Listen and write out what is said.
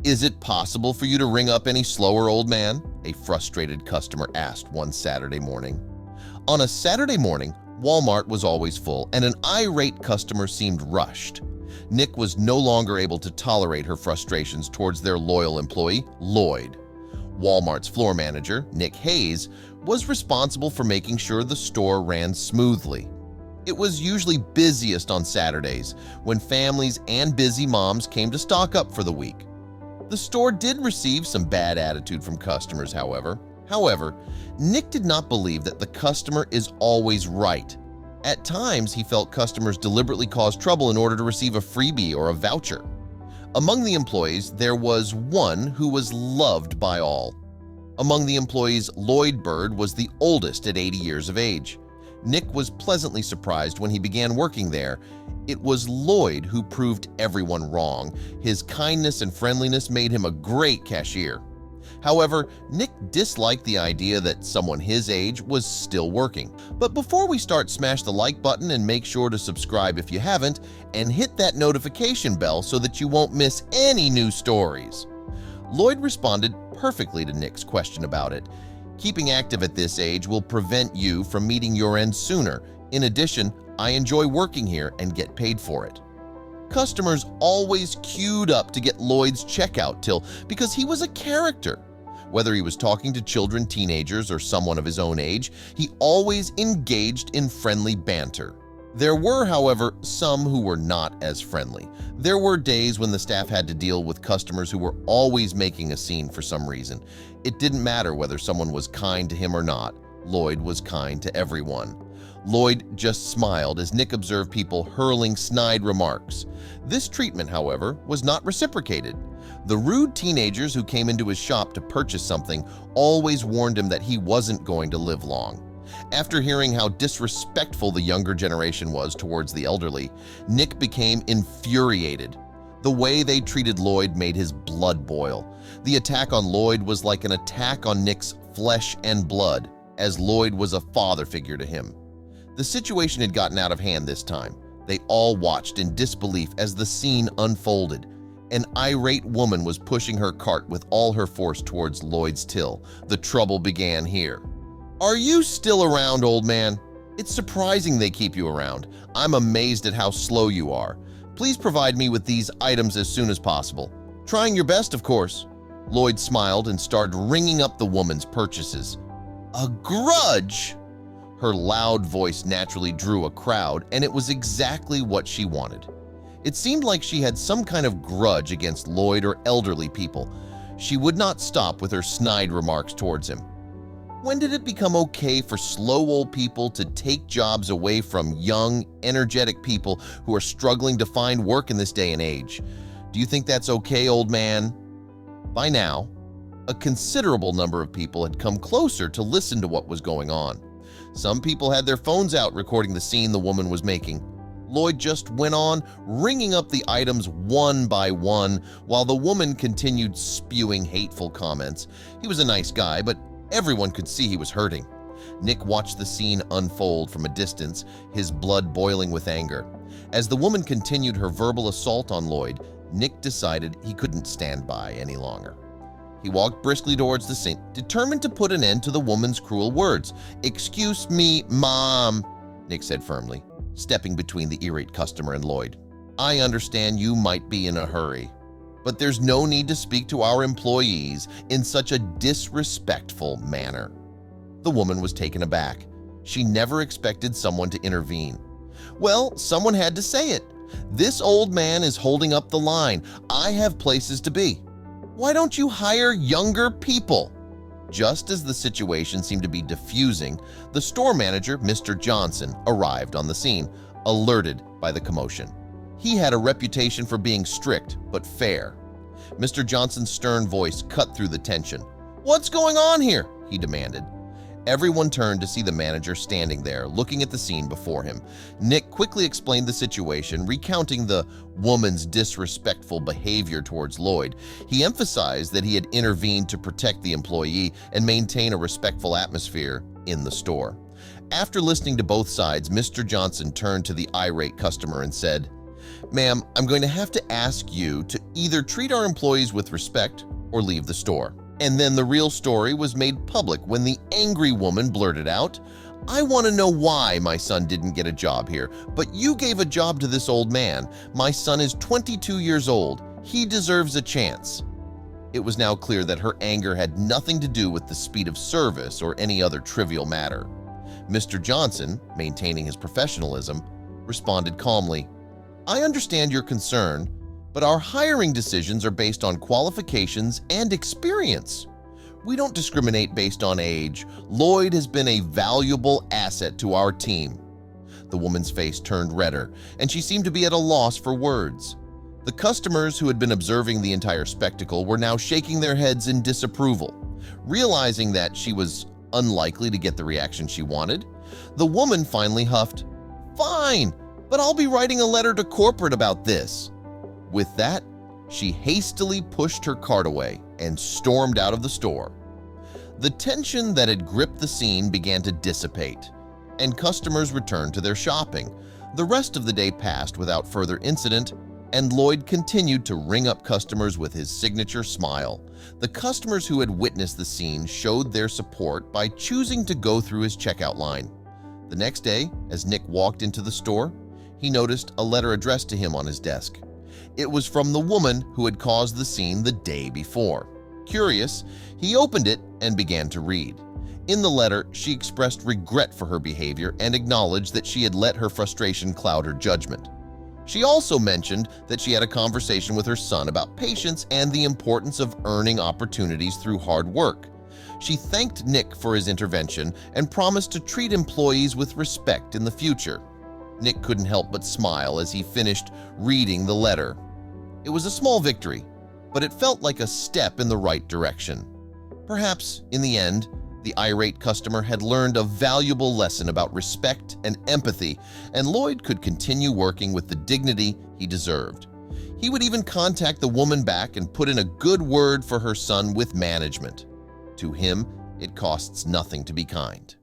"Is it possible for you to ring up any slower, old man?" a frustrated customer asked one Saturday morning. On a Saturday morning, Walmart was always full, and an irate customer seemed rushed. Nick was no longer able to tolerate her frustrations towards their loyal employee, Lloyd. Walmart's floor manager, Nick Hayes, was responsible for making sure the store ran smoothly. It was usually busiest on Saturdays, when families and busy moms came to stock up for the week. The store did receive some bad attitude from customers, however. Nick did not believe that the customer is always right. At times, he felt customers deliberately caused trouble in order to receive a freebie or a voucher. Among the employees, there was one who was loved by all. Among the employees, Lloyd Bird was the oldest at 80 years of age. Nick was pleasantly surprised when he began working there. It was Lloyd who proved everyone wrong. His kindness and friendliness made him a great cashier. However, Nick disliked the idea that someone his age was still working. But before we start, smash the like button and make sure to subscribe if you haven't, and hit that notification bell so that you won't miss any new stories. Lloyd responded perfectly to Nick's question about it. Keeping active at this age will prevent you from meeting your end sooner. In addition, I enjoy working here and get paid for it. Customers always queued up to get Lloyd's checkout till because he was a character. Whether he was talking to children, teenagers, or someone of his own age, he always engaged in friendly banter. There were, however, some who were not as friendly. There were days when the staff had to deal with customers who were always making a scene for some reason. It didn't matter whether someone was kind to him or not. Lloyd was kind to everyone. Lloyd just smiled as Nick observed people hurling snide remarks. This treatment, however, was not reciprocated. The rude teenagers who came into his shop to purchase something always warned him that he wasn't going to live long. After hearing how disrespectful the younger generation was towards the elderly, Nick became infuriated. The way they treated Lloyd made his blood boil. The attack on Lloyd was like an attack on Nick's flesh and blood, as Lloyd was a father figure to him. The situation had gotten out of hand this time. They all watched in disbelief as the scene unfolded. An irate woman was pushing her cart with all her force towards Lloyd's till. The trouble began here. "Are you still around, old man? It's surprising they keep you around. I'm amazed at how slow you are. Please provide me with these items as soon as possible. Trying your best, of course." Lloyd smiled and started ringing up the woman's purchases. A grudge! Her loud voice naturally drew a crowd, and it was exactly what she wanted. It seemed like she had some kind of grudge against Lloyd or elderly people. She would not stop with her snide remarks towards him. When did it become okay for slow old people to take jobs away from young, energetic people who are struggling to find work in this day and age? Do you think that's okay, old man? By now, a considerable number of people had come closer to listen to what was going on. Some people had their phones out recording the scene the woman was making. Lloyd just went on ringing up the items one by one while the woman continued spewing hateful comments. He was a nice guy, but everyone could see he was hurting. Nick watched the scene unfold from a distance, his blood boiling with anger. As the woman continued her verbal assault on Lloyd, Nick decided he couldn't stand by any longer. He walked briskly towards the scene, determined to put an end to the woman's cruel words. "Excuse me, Mom," Nick said firmly, stepping between the irate customer and Lloyd. "I understand you might be in a hurry, but there's no need to speak to our employees in such a disrespectful manner." The woman was taken aback. She never expected someone to intervene. Well, someone had to say it. "This old man is holding up the line. I have places to be. Why don't you hire younger people?" Just as the situation seemed to be diffusing, the store manager, Mr. Johnson, arrived on the scene, alerted by the commotion. He had a reputation for being strict but fair. Mr. Johnson's stern voice cut through the tension. "What's going on here?" he demanded. Everyone turned to see the manager standing there, looking at the scene before him. Nick quickly explained the situation, recounting the woman's disrespectful behavior towards Lloyd. He emphasized that he had intervened to protect the employee and maintain a respectful atmosphere in the store. After listening to both sides, Mr. Johnson turned to the irate customer and said, "Ma'am, I'm going to have to ask you to either treat our employees with respect or leave the store." And then the real story was made public when the angry woman blurted out, "I want to know why my son didn't get a job here, but you gave a job to this old man. My son is 22 years old. He deserves a chance." It was now clear that her anger had nothing to do with the speed of service or any other trivial matter. Mr. Johnson, maintaining his professionalism, responded calmly, "I understand your concern, but our hiring decisions are based on qualifications and experience. We don't discriminate based on age. Lloyd has been a valuable asset to our team." The woman's face turned redder, and she seemed to be at a loss for words. The customers who had been observing the entire spectacle were now shaking their heads in disapproval. Realizing that she was unlikely to get the reaction she wanted, the woman finally huffed, "Fine, but I'll be writing a letter to corporate about this." With that, she hastily pushed her cart away and stormed out of the store. The tension that had gripped the scene began to dissipate, and customers returned to their shopping. The rest of the day passed without further incident, and Lloyd continued to ring up customers with his signature smile. The customers who had witnessed the scene showed their support by choosing to go through his checkout line. The next day, as Nick walked into the store, he noticed a letter addressed to him on his desk. It was from the woman who had caused the scene the day before. Curious, he opened it and began to read. In the letter, she expressed regret for her behavior and acknowledged that she had let her frustration cloud her judgment. She also mentioned that she had a conversation with her son about patience and the importance of earning opportunities through hard work. She thanked Nick for his intervention and promised to treat employees with respect in the future. Nick couldn't help but smile as he finished reading the letter. It was a small victory, but it felt like a step in the right direction. Perhaps, in the end, the irate customer had learned a valuable lesson about respect and empathy, and Lloyd could continue working with the dignity he deserved. He would even contact the woman back and put in a good word for her son with management. To him, it costs nothing to be kind.